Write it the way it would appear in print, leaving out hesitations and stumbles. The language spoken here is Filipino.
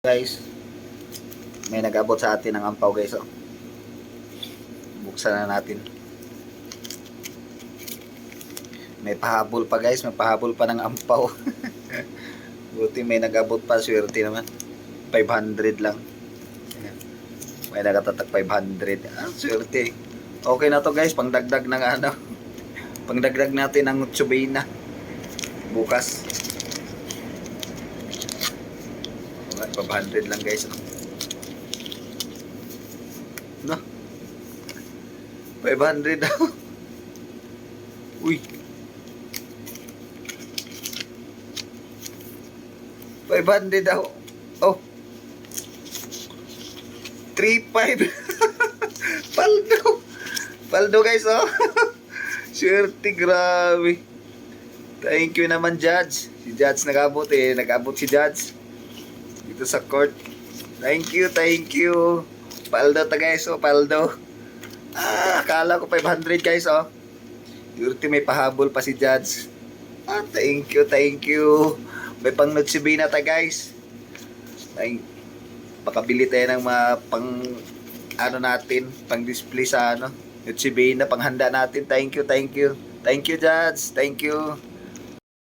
Guys, may nag-abot sa atin ng ampaw guys. Oh. Buksan na natin. May pahabol pa guys, may pahabol pa ng ampaw. Buti may nag-abot pa, swerte naman. 500 lang. May nagatatak 500. Ah, swerte. Okay na to guys, pangdagdag ng ano. Pangdagdag natin ng tsubina. Bukas. 500 lang guys. No? 500 daw. Uy. 500 daw. Oh. 3.5. Paldo. Paldo guys, oh. Swerte, grabe. Thank you naman, Judge. Si Judge nag-abot eh. Nag-abot si Judge. Dito sa court. Thank you, thank you. Paldo ta guys, oh. Paldo. Ah, akala ko 500 guys, oh. Swerte, may pahabol pa si Judge. Ah, thank you, thank you. May pang nutsibina ta guys. Pakabili tayo ng mga pang ano natin, pang display sa ano, nutsibina, panghanda natin. Thank you, thank you. Thank you, Judge. Thank you.